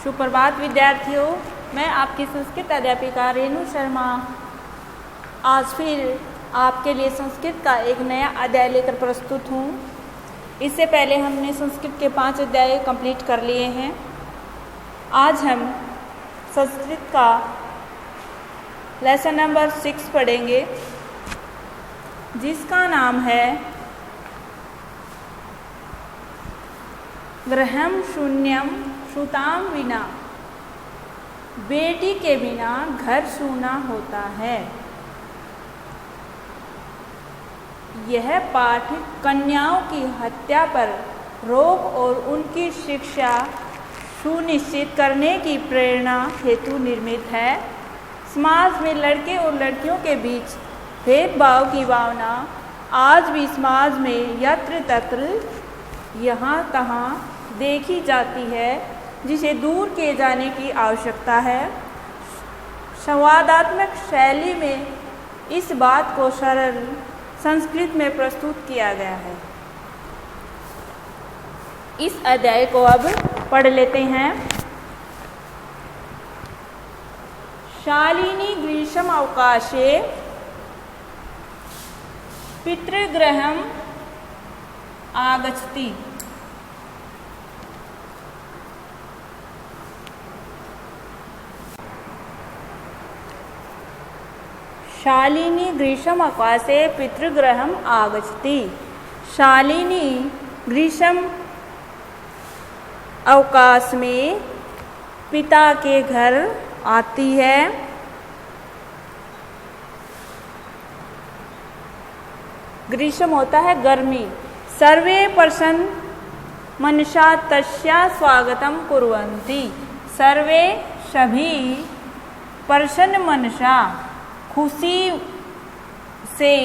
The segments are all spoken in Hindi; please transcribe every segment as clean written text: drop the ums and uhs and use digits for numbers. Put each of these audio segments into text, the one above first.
सुप्रभात विद्यार्थियों, मैं आपकी संस्कृत अध्यापिका रेणु शर्मा आज फिर आपके लिए संस्कृत का एक नया अध्याय लेकर प्रस्तुत हूँ। इससे पहले हमने संस्कृत के 5 अध्याय कंप्लीट कर लिए हैं। आज हम संस्कृत का लेसन नंबर 6 पढ़ेंगे, जिसका नाम है गृहं शून्यम श्रुताम विना। बेटी के बिना घर सूना होता है। यह पाठ कन्याओं की हत्या पर रोक और उनकी शिक्षा सुनिश्चित करने की प्रेरणा हेतु निर्मित है। समाज में लड़के और लड़कियों के बीच भेदभाव की भावना आज भी समाज में यत्र तत्र यहाँ तहाँ देखी जाती है, जिसे दूर किए जाने की आवश्यकता है। संवादात्मक शैली में इस बात को सरल संस्कृत में प्रस्तुत किया गया है। इस अध्याय को अब पढ़ लेते हैं। शालिनी ग्रीष्म अवकाशे पितृगृहम् आगच्छति। शालिनी ग्रीष्म अवकाशे पितृगृहम् आगच्छति। शालिनी ग्रीष्म अवकाश में पिता के घर आती है। ग्रीष्म होता है गर्मी। सर्वे प्रसन्न मनसा तस्या स्वागतम कुर्वन्ति। सर्वे सभी प्रसन्न मनसा खुशी से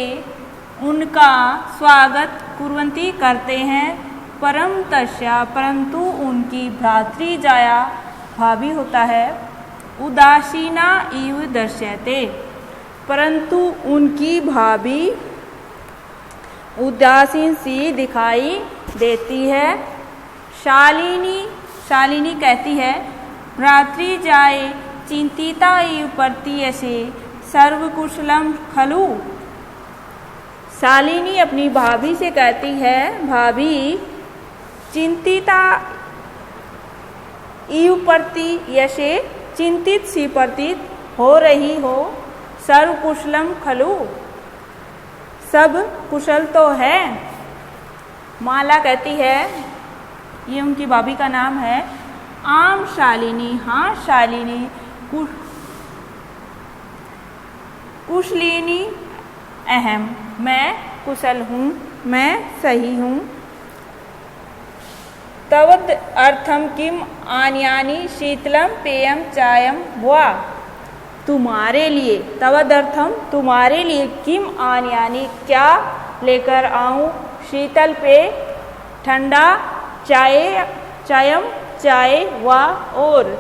उनका स्वागत कुर्वन्ति करते हैं। परम तस्या परंतु उनकी भ्रातृजाया भाभी होता है। उदासीना इव दर्श्यते। परंतु उनकी भाभी उदासीन सी दिखाई देती है। शालिनी कहती है, भ्रातृजाये चिंतिता इव प्रतीयसे सर्वकुशलम खलु। शालिनी अपनी भाभी से कहती है, भाभी चिंतिता इव प्रतीयसे चिंतित सी प्रतीत हो रही हो। सर्वकुशलम खलु, सब कुशल तो है। माला कहती है, ये उनकी भाभी का नाम है, आम शालिनी, हाँ शालिनी, कुशलिनी अहम, मैं कुशल हूँ, मैं सही हूँ। तवद अर्थम किम आन्यानि शीतलम पेयम चायम वा। तुम्हारे लिए, तवद अर्थम तुम्हारे लिए, किम आन्यानि क्या लेकर आऊँ, शीतल पे ठंडा, चायम चाय वा और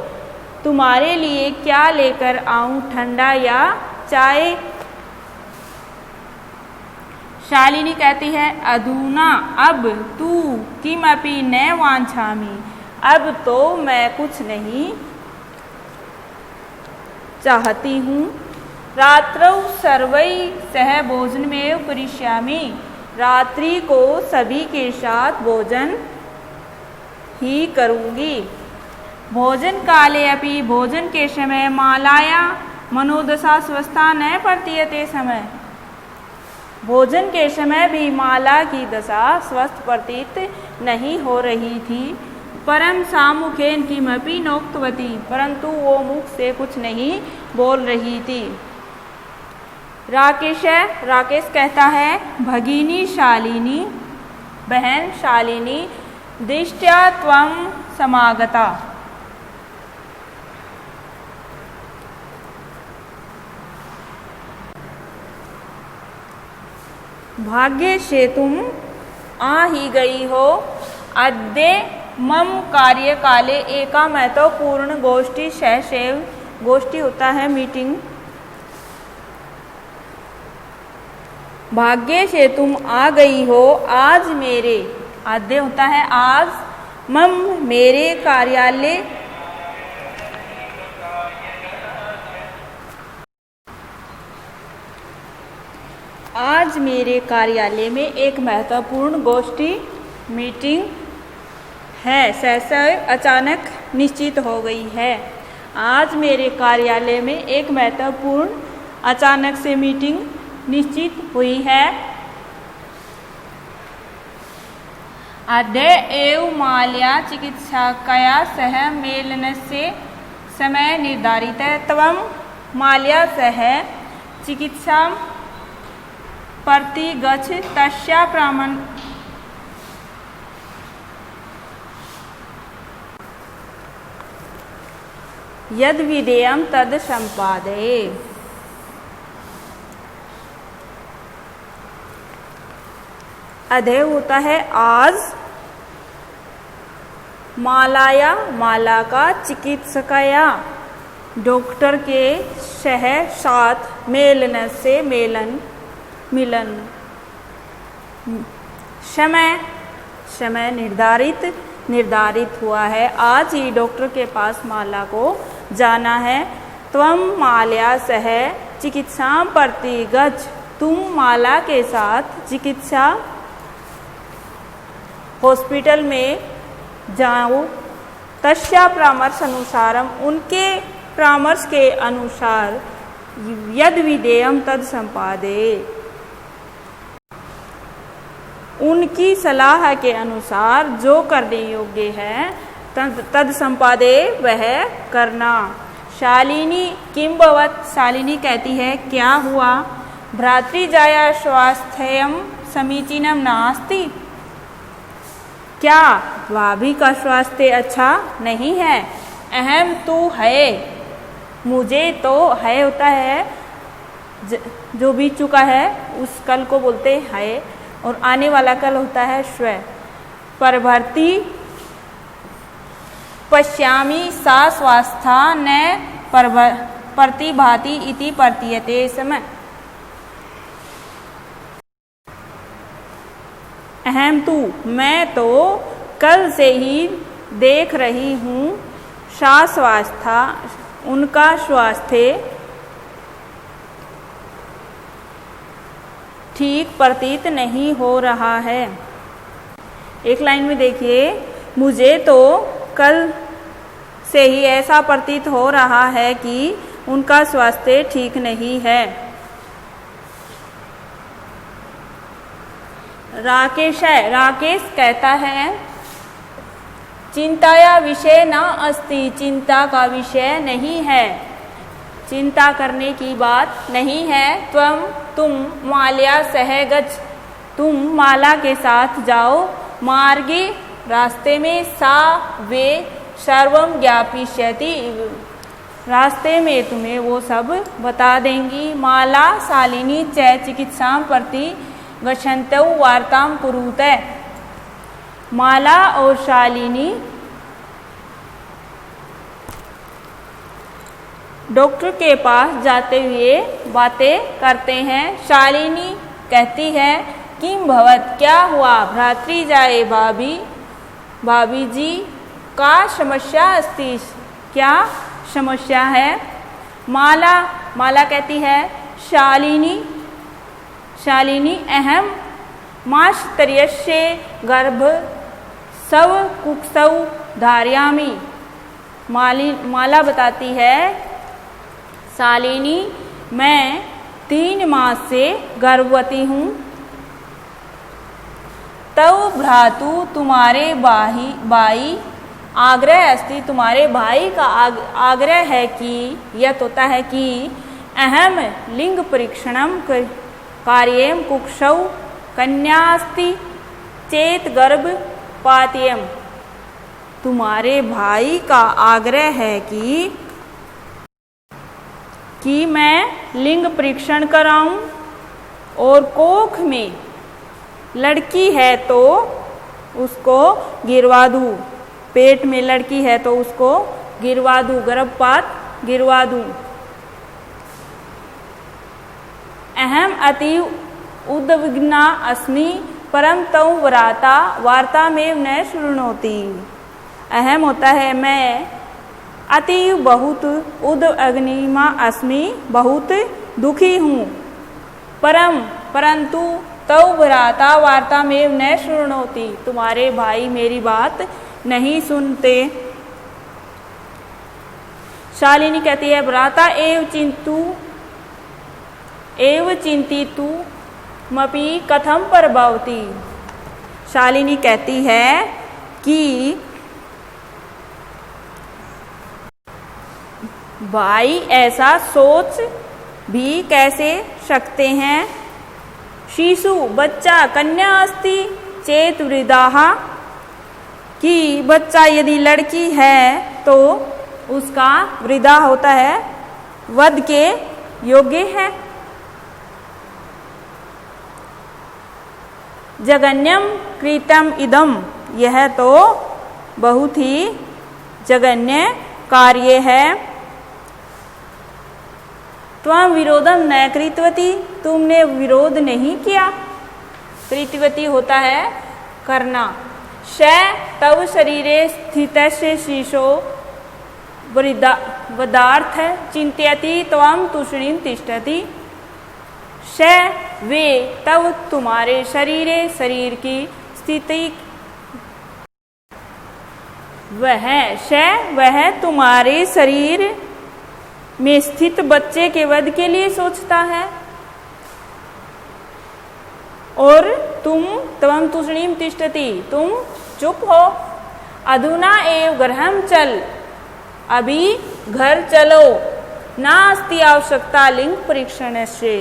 तुम्हारे लिए क्या लेकर आऊँ, ठंडा या चाय। शालिनी कहती है, अधुना अब तू किमपि न वांछामि। अब तो मैं कुछ नहीं चाहती हूँ। रात्रौ सर्वै सह भोजनमेव करिष्यामि। रात्रि को सभी के साथ भोजन ही करूँगी। भोजन काले अपि, भोजन के समय, मालाया मनोदशा स्वस्था न प्रतीयते समय। भोजन के समय भी माला की दशा स्वस्थ प्रतीत नहीं हो रही थी। परम सामुखेन किमपि नोक्तवती, परंतु वो मुख से कुछ नहीं बोल रही थी। राकेश कहता है, भगिनी शालिनी, बहन शालिनी, दृष्ट्या त्वं समागता। भाग्य से तुम आ ही गई हो। अद्य मम कार्यकाले एका महत्वपूर्ण गोष्ठी सहसेव। गोष्ठी होता है मीटिंग। भाग्य से तुम आ गई हो। आज मेरे, आद्य होता है आज, मम मेरे कार्यालय आज मेरे कार्यालय में एक महत्वपूर्ण गोष्ठी मीटिंग है, सहसा अचानक निश्चित हो गई है। आज मेरे कार्यालय में एक महत्वपूर्ण अचानक से मीटिंग निश्चित हुई है। अद्य एव माल्या चिकित्सकया सह मेलनस्य समय निर्धारितः त्वं माल्या सह चिकित्सां प्रति गच्छ तस्या प्रमाण यद विधेयं तद संपादये। अधेय होता है आज, मालाया माला का चिकित्सकया डॉक्टर के सह साथ मेलन से मिलन समय निर्धारित हुआ है। आज ही डॉक्टर के पास माला को जाना है। त्वं माल्या सह चिकित्सा प्रति गच्छ, तुम माला के साथ चिकित्सा हॉस्पिटल में जाओ। तस्या परामर्श अनुसारम, उनके परामर्श के अनुसार यद विधेयम तद संपादये, उनकी सलाह के अनुसार जो करने योग्य है तद संपादये, वह करना। शालिनी किंबवत, शालिनी कहती है क्या हुआ। भ्रातृजाया स्वास्थ्यम समीचीनम नास्ति, क्या भाभी का स्वास्थ्य अच्छा नहीं है। अहम तो है, मुझे तो है होता है जो बीत चुका है उस कल को बोलते है, और आने वाला कल होता है स्व। परभर्ती पश्यामि सा स्वास्था न प्रतिभाति इति प्रतीयते समय। अहम तू, मैं तो कल से ही देख रही हूँ, सा स्वास्था, उनका स्वास्थ्य ठीक प्रतीत नहीं हो रहा है। एक लाइन में देखिए, मुझे तो कल से ही ऐसा प्रतीत हो रहा है कि उनका स्वास्थ्य ठीक नहीं है। राकेश कहता है चिंताया विषय न अस्ति, चिंता का विषय नहीं है, चिंता करने की बात नहीं है। तुम माल्या सह गच्छ, तुम माला के साथ जाओ। मार्गे, रास्ते में, सा वे सर्वम ज्ञापयिष्यति, रास्ते में तुम्हें वो सब बता देंगी। माला शालिनी च चिकित्सां प्रति गच्छन्तौ वार्तां कुरुते, माला और शालिनी डॉक्टर के पास जाते हुए बातें करते हैं। शालिनी कहती है किम भवत, क्या हुआ। भ्रातृजाये भाभी जी का समस्या अस्ति, क्या समस्या है। माला कहती है शालिनी अहम मास्तर्यस्य गर्भ सव कुक्षौ धारयामि। माला बताती है शालिनी, मैं 3 मास से गर्भवती हूँ। तव भ्रातु, तुम्हारे भाई आग्रह अस्ति, तुम्हारे भाई का आग्रह है कि यत होता है कि अहम लिंग परीक्षणम कार्यम कुक्षौ कन्यास्ति चेत गर्भ पात्यम, तुम्हारे भाई का आग्रह है कि मैं लिंग परीक्षण कराऊं, और कोख में लड़की है तो उसको गिरवा दूं, पेट में लड़की है तो उसको गिरवा दूं, गर्भपात गिरवा दूं। अहम अतीव उद्विग्ना अस्मि परम तौ वार्ता में न शृणोति। अहम होता है मैं, अतीव बहुत, उद्विग्ना अस्मि बहुत दुखी हूँ, परम परंतु तव भ्राता वार्ता में न शृणोति, तुम्हारे भाई मेरी बात नहीं सुनते। शालिनी कहती है भ्राता एव चिंतितु मपि कथम प्रभवति। शालिनी कहती है कि भाई ऐसा सोच भी कैसे सकते हैं। शिशु बच्चा कन्या अस्ति चेत वृद्धाः, कि बच्चा यदि लड़की है तो उसका वृद्धा होता है, वध के योग्य है। जगन्यम कृतम इदम, यह तो बहुत ही जघन्य कार्य है। त्वं विरोधम न कृतवती, तुमने विरोध नहीं किया। कृतवती होता है करना। श तव शरीरे स्थितस्य शिशो वदार्थ चिंत्यति त्वं तूष्णीम तिष्ठति। श वे तव तुम्हारे शरीरे शरीर की स्थिति, वह तुम्हारे शरीर में स्थित बच्चे के वध के लिए सोचता है, और त्वं तूष्णीम तिष्ठति, तुम चुप हो। अधुना एव गृहं चल, अभी घर चलो। नास्ति आवश्यकता लिंग परीक्षण से,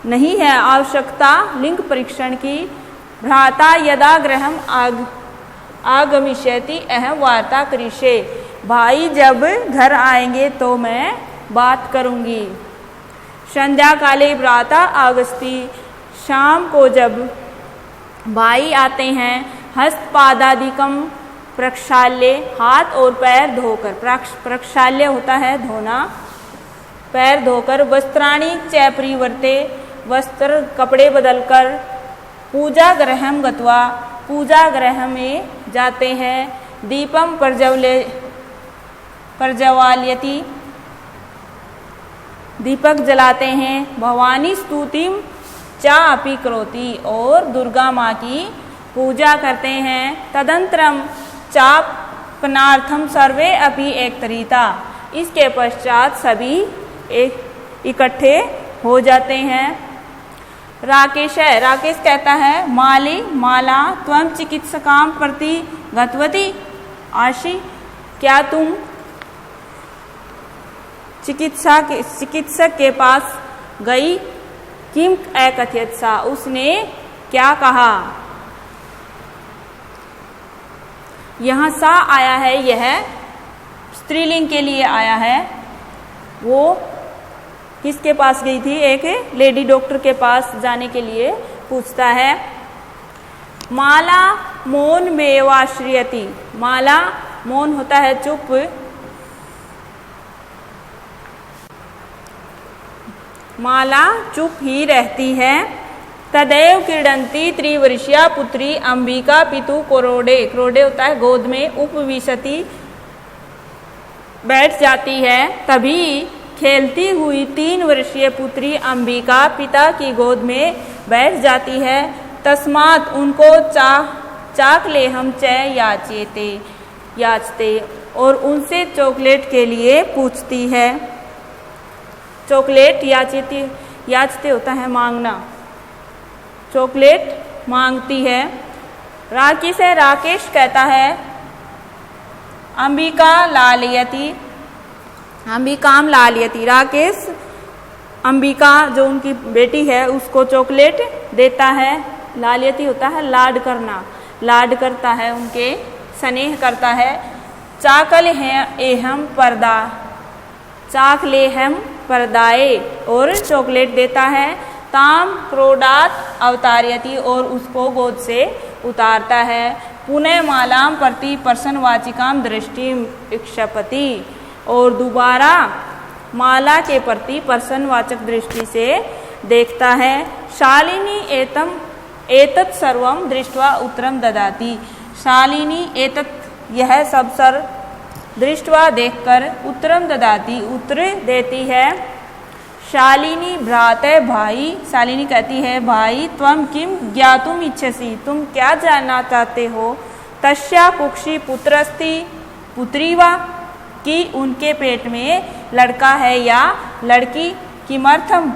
नहीं है आवश्यकता लिंग परीक्षण की। भ्राता यदा गृहं आगमिष्यति अहं वार्ता करिष्ये, भाई जब घर आएंगे तो मैं बात करूंगी। संध्या काले भ्राता आगस्ति, शाम को जब भाई आते हैं, हस्तपादादिकम प्रक्षाल्य, हाथ और पैर धोकर, प्रक्षाल्य होता है धोना, पैर धोकर, वस्त्राणि च परिवर्ते, वस्त्र कपड़े बदलकर, पूजा गृहं गत्वा, पूजा गृह में जाते हैं, दीपम प्रज्वाल्यति, दीपक जलाते हैं, भवानी स्तुतिम चा अपि करोति, और दुर्गा माँ की पूजा करते हैं। तदंतरम चापनार्थम सर्वे अपि एकत्रिता, इसके पश्चात सभी इकट्ठे हो जाते हैं। राकेश कहता है माला त्वं चिकित्सकाम प्रति गतवती आशी, क्या तुम चिकित्सक के पास गई। किम अकथयत सा, उसने क्या कहा। यहाँ सा आया है, यह स्त्रीलिंग के लिए आया है। वो किसके पास गई थी, एक लेडी डॉक्टर के पास जाने के लिए पूछता है। माला मौन मेवाश्रियति, माला मौन होता है चुप, माला चुप ही रहती है। तदैव क्रीडंती त्रिवर्षीया पुत्री अंबिका पितु क्रोडे, क्रोडे होता है गोद में, उपविशति बैठ जाती है। तभी खेलती हुई 3 वर्षीय पुत्री अंबिका पिता की गोद में बैठ जाती है। तस्मात् उनको चाकले हम चय याचते, और उनसे चॉकलेट के लिए पूछती है। चॉकलेट याचते होता है मांगना, चॉकलेट मांगती है। राकेश कहता है अंबिकाम लालयति, राकेश अंबिका जो उनकी बेटी है उसको चॉकलेट देता है। लालयति होता है लाड करना, लाड करता है, उनके स्नेह करता है। चाकलेहम परदाए, और चॉकलेट देता है। ताम क्रोडात अवतार्यति, और उसको गोद से उतारता है। पुनः मालाम प्रति प्रसन्नवाचिकाम दृष्टिम इक्षपति, और दोबारा माला के प्रति प्रसन्नवाचक दृष्टि से देखता है। शालिनी एतत् सर्वम दृष्ट्वा उत्तरम ददाति, शालिनी एतत् यह सब दृष्ट्वा देखकर उत्तरम ददाति उत्तर देती है। शालिनी भ्रातः भाई, शालिनी कहती है भाई त्वं किम ज्ञातुम इच्छसि, तुम क्या जानना चाहते हो। तस्या कुक्षी पुत्रस्ति, पुत्री वा, कि उनके पेट में लड़का है या लड़की। किमर्थम,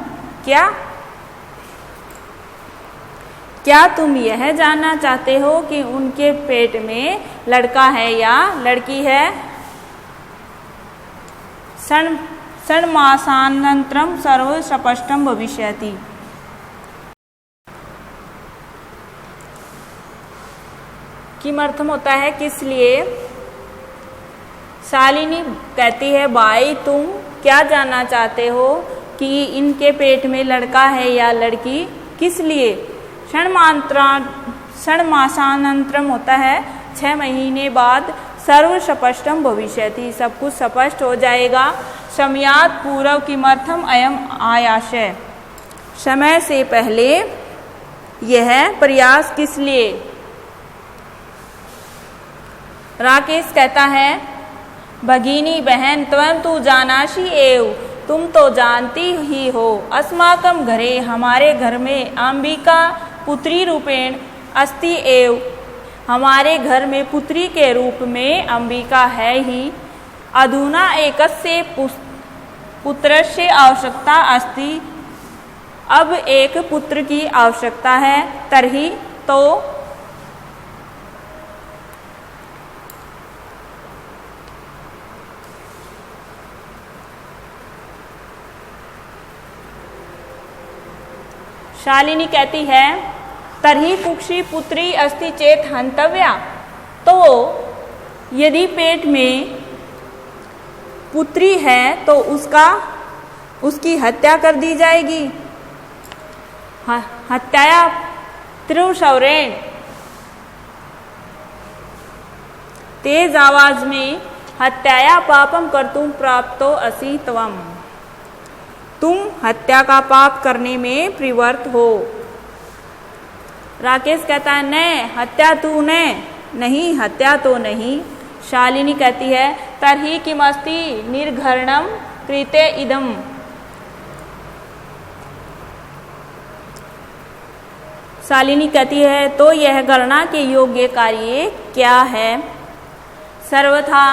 क्या तुम यह जानना चाहते हो कि उनके पेट में लड़का है या लड़की है। षण्मासानन्तरं सर्व स्पष्टं भविष्यति। किमर्थम होता है किस लिए। शालिनी कहती है भाई तुम क्या जानना चाहते हो कि इनके पेट में लड़का है या लड़की, किस लिए। षण्मासानन्तरम होता है 6 महीने बाद, सर्व स्पष्टम भविष्यति, सब कुछ स्पष्ट हो जाएगा। समयात् पूर्व किमर्थम अयम आयाशय, समय से पहले यह प्रयास किस लिए। राकेश कहता है भगिनी बहन त्वं तु जानासि एव, तुम तो जानती ही हो। अस्माकं घरे, हमारे घर में अंबिका पुत्री रूपेण अस्ति एव, हमारे घर में पुत्री के रूप में अंबिका है ही। अधुना एकस्य पुत्रस्य आवश्यकता अस्ति, अब एक पुत्र की आवश्यकता है। तर्हि तो शालिनी कहती है तर्हि कुक्षी पुत्री अस्ति चेत हंतव्या, तो यदि पेट में पुत्री है तो उसकी हत्या कर दी जाएगी। हत्याया त्रिशौरेण, तेज आवाज में हत्याया पापम कर्तुम प्राप्तो असि त्वम, तुम हत्या का पाप करने में प्रवृत्त हो। राकेश कहता है नहीं हत्या तू नहीं, हत्या तो नहीं। शालिनी कहती है तर्हि किमस्ति निर्घरणम कृते इदम, शालिनी कहती है तो यह गणना के योग्य कार्य क्या है। सर्वथा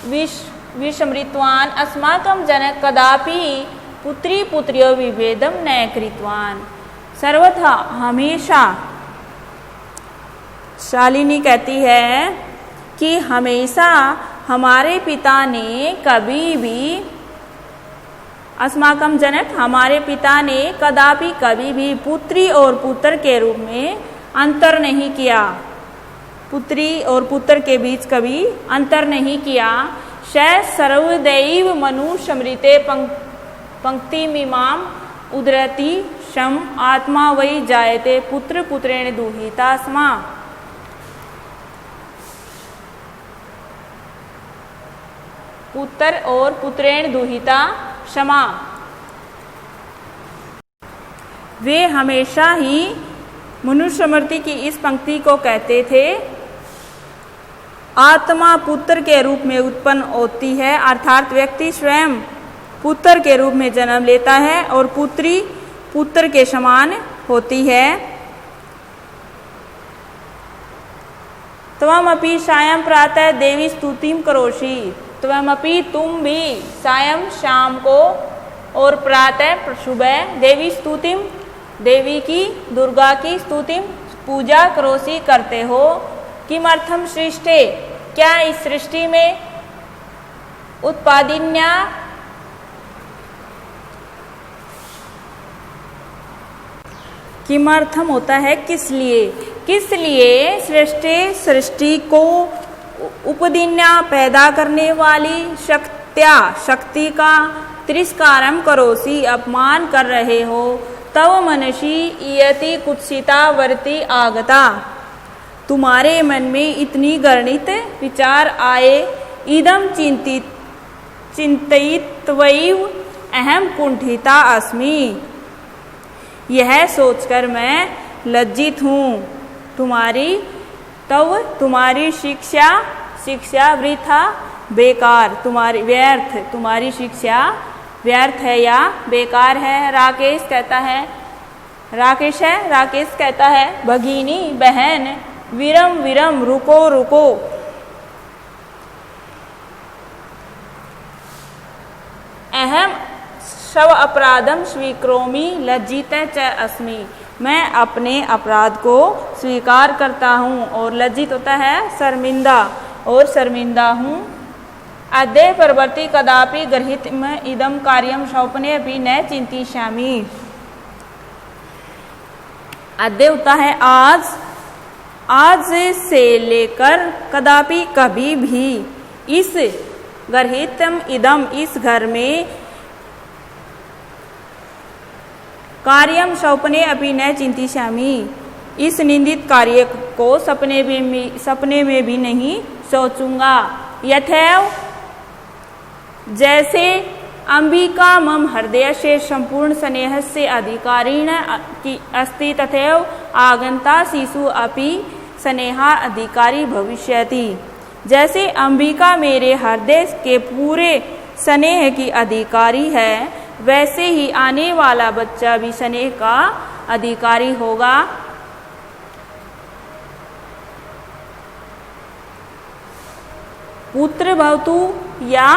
विस्मृतवान अस्माकं जनक कदापि पुत्री पुत्र्यो विभेदम न कृतवान, सर्वथा हमेशा। शालिनी कहती है कि हमेशा हमारे पिता ने कभी भी, अस्माकं जनक हमारे पिता ने कदापि कभी भी पुत्री और पुत्र के रूप में अंतर नहीं किया, पुत्री और पुत्र के बीच कभी अंतर नहीं किया। सर्वदैव मनुस्मृते पंक्तिमिमाम उदरति शम आत्मा वै जायते पुत्र पुत्रेण दुहिता स्मा, पुत्र और पुत्रेण दुहिता क्षमा। वे हमेशा ही मनुस्मृति की इस पंक्ति को कहते थे, आत्मा पुत्र के रूप में उत्पन्न होती है, अर्थात व्यक्ति स्वयं पुत्र के रूप में जन्म लेता है और पुत्री पुत्र के समान होती है। त्वमपि सायं प्रातः देवी स्तुतिं करोषि, त्वमपि तुम भी सायं शाम को और प्रातः सुबह देवी स्तुतिं, देवी की दुर्गा की स्तुतिं पूजा करोषि करते हो। किमर्थम सृष्टे, क्या इस सृष्टि में उत्पादिन्या किमर्थम होता है किस लिए सृष्टि को उपदिन्या पैदा करने वाली शक्ति का तिरस्कारम करोसी अपमान कर रहे हो। तव मनसी इयति कुत्सिता वर्ति आगता, तुम्हारे मन में इतनी गणित विचार आए। इदम चिंतित्वैव अहम कुंठिता अस्मि, यह सोचकर मैं लज्जित हूँ। तुम्हारी शिक्षा वृथा बेकार, तुम्हारी शिक्षा व्यर्थ है या बेकार है। राकेश कहता है, राकेश है, राकेश कहता है भगिनी बहन, विरम विरम रुको रुको। अहम शव अपराधम स्वीकरोमि लज्जित च अस्मि। मैं अपने अपराध को स्वीकार करता हूँ और लज्जित होता है शर्मिंदा, और शर्मिंदा हूँ। अद्य परवर्ती कदापि गृहीत इदम कार्यम स्वप्ने अपि न चिंतिष्यामि। अद्य होता है आज, आज से लेकर कदापि कभी भी, इस गृहीतम इदम इस घर में, कार्यम स्वप्ने अपि न चिंतिष्यामि इस निंदित कार्य को सपने में भी नहीं सोचूंगा। यथैव जैसे अंबिका मम हृदय से संपूर्ण स्नेह से अधिकारीण की अस्ति तथैव आगंता शिशु अपि स्नेहा अधिकारी भविष्यति। जैसे अंबिका मेरे हृदय के पूरे स्नेह की अधिकारी है, वैसे ही आने वाला बच्चा भी स्नेह का अधिकारी होगा। पुत्र भवतु या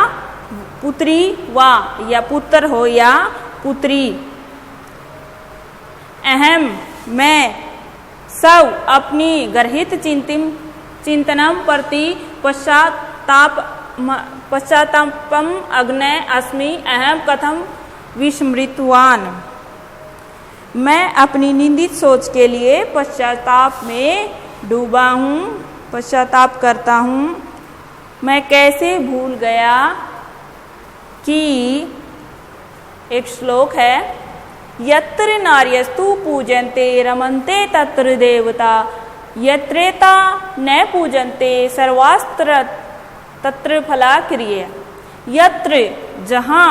पुत्री वा, या पुत्र हो या पुत्री। अहम मैं सब अपनी गर्हित चिंतनम प्रति पश्चातापम अग्नय अस्मि। अहम कथम विस्मृतवान। मैं अपनी निंदित सोच के लिए पश्चाताप में डूबा हूँ, पश्चाताप करता हूँ। मैं कैसे भूल गया कि एक श्लोक है, यत्र नार्यस्तु पूजन्ते रमन्ते तत्र देवता, यत्रेता न पूजन्ते सर्वास्त्र तत्र फला क्रिय। यत्र जहाँ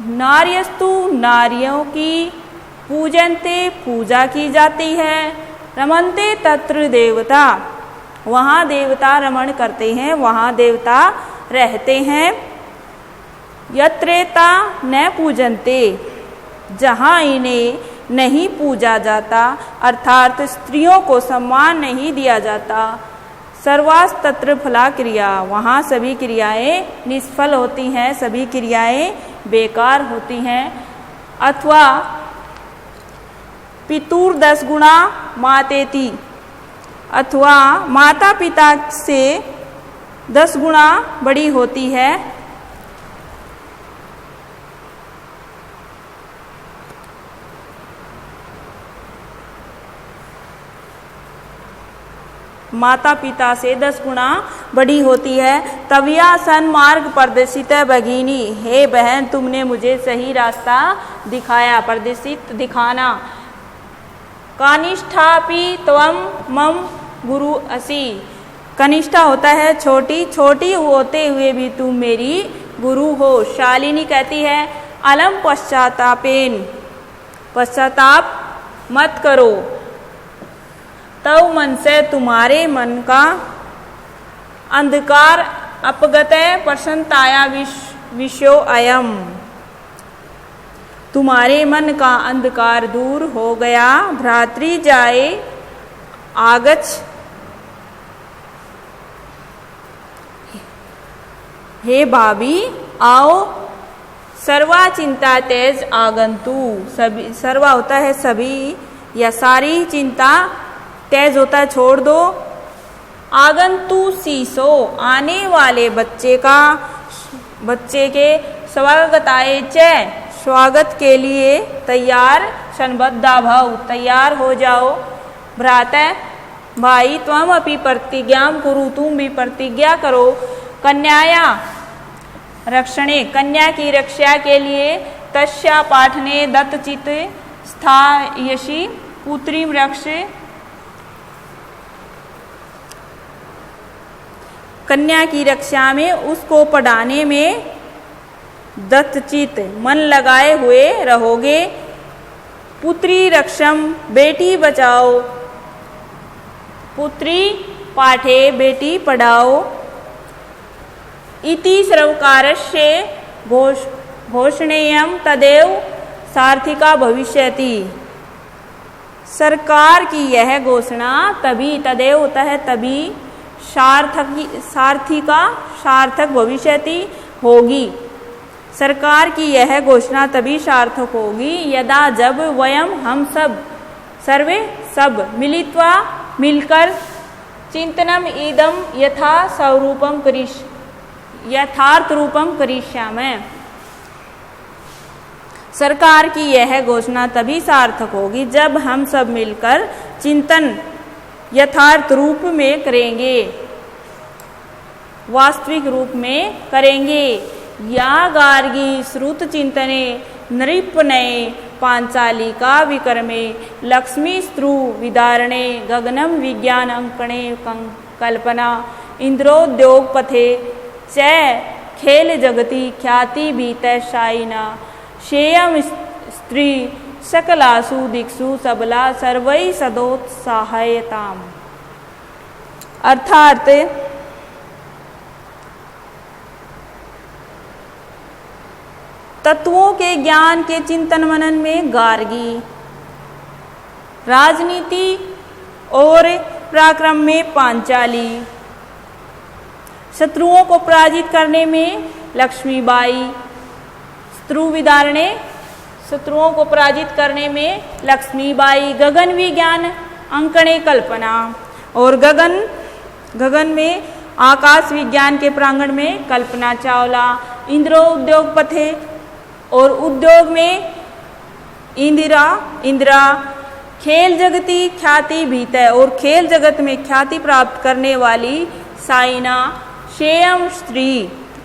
नार्यस्तु नारियों की पूजन्ते पूजा की जाती है, रमन्ते तत्र देवता वहाँ देवता रमण करते हैं, वहाँ देवता रहते हैं। यत्रेता न पूजन्ते जहाँ इन्हें नहीं पूजा जाता, अर्थात स्त्रियों को सम्मान नहीं दिया जाता, सर्वास तत्र फला क्रिया वहाँ सभी क्रियाएं निष्फल होती हैं, सभी क्रियाएं बेकार होती हैं। अथवा पितुर 10 गुणा मातेति, अथवा माता पिता से 10 गुणा बड़ी होती है। माता पिता से 10 गुणा बड़ी होती है। तविया सन्मार्ग प्रदर्शित भगिनी, हे बहन तुमने मुझे सही रास्ता दिखाया, प्रदर्शित दिखाना। कनिष्ठापि त्वं मम गुरु असि, कनिष्ठा होता है छोटी, छोटी होते हुए भी तुम मेरी गुरु हो। शालिनी कहती है अलम पश्चातापेन, पश्चाताप मत करो। तव मन से तुम्हारे मन का अंधकार अपगतय प्रसन्नताया विषयो अयम, तुम्हारे मन का अंधकार दूर हो गया। भ्रातृ जाए आगच्छ, हे भाभी आओ। सर्वा चिंता तेज आगंतु, सभी, सर्वा होता है सभी या सारी चिंता, तेज होता है छोड़ दो। आगंतु शीशो, आने वाले बच्चे का, बच्चे के स्वागताय च, स्वागत के लिए तैयार। संबद्धा भव, तैयार हो जाओ। भ्राता भाई त्वम अपि प्रतिज्ञा कुरु, तुम भी प्रतिज्ञा करो। कन्याया रक्षणे, कन्या की रक्षा के लिए। तस्या पाठने दत्तचित स्थायसि पुत्री रक्ष, कन्या की रक्षा में उसको पढ़ाने में दत्तचित मन लगाए हुए रहोगे। पुत्री रक्षम, बेटी बचाओ। पुत्री पाठे, बेटी पढ़ाओ। इति सर्वकारस्य घोषणेयं तदेव सार्थिका भविष्यति। सरकार की यह घोषणा तभी, तदेव होता है तभी, सार्थक भविष्यति होगी। सरकार की यह घोषणा तभी सार्थक होगी यदा जब वयम हम सब, सर्वे सब, मिलित्वा मिलकर, चिंतनम इदम यथार्थ रूपम करिष्यामः। सरकार की यह घोषणा तभी सार्थक होगी जब हम सब मिलकर चिंतन यथार्थ रूप में करेंगे, वास्तविक रूप में करेंगे। या गार्गी श्रुत चिंतने नृपनये पांचालिका विक्रमे लक्ष्मी स्त्रु विदारणे गगनम विज्ञान अंकणे कल्पना इंद्रोद्योग पथे च खेल जगति ख्याति भीतः शायिना शेयम स्त्री सकलासु दिक्षु सबला सर्वै सदोत्साहयताम। अर्थात तत्वों के ज्ञान के चिंतन मनन में गार्गी, राजनीति और पराक्रम में पांचाली, शत्रुओं को पराजित करने में लक्ष्मीबाई, स्त्रुविदारणे, शत्रुओं को पराजित करने में लक्ष्मीबाई, गगन विज्ञान अंकणे कल्पना, और गगन में आकाश विज्ञान के प्रांगण में कल्पना चावला, इंद्रो उद्योग पथे, और उद्योग में इंदिरा, खेल जगती ख्याति भीतः, और खेल जगत में ख्याति प्राप्त करने वाली साइना, शेयम स्त्री।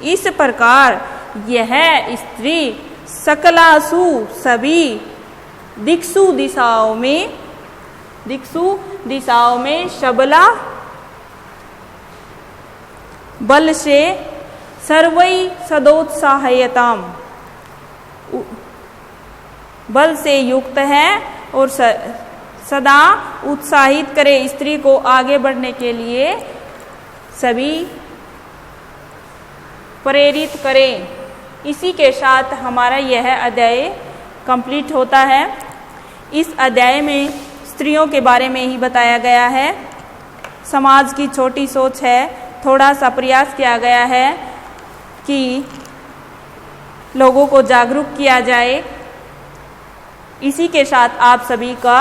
इस प्रकार यह स्त्री सकलासु सभी, दिक्षु दिशाओं में सबला बल से सर्वै सदोत्साहयताम, बल से युक्त है और सदा उत्साहित करे, स्त्री को आगे बढ़ने के लिए सभी प्रेरित करें। इसी के साथ हमारा यह अध्याय कंप्लीट होता है। इस अध्याय में स्त्रियों के बारे में ही बताया गया है। समाज की छोटी सोच है, थोड़ा सा प्रयास किया गया है कि लोगों को जागरूक किया जाए। इसी के साथ आप सभी का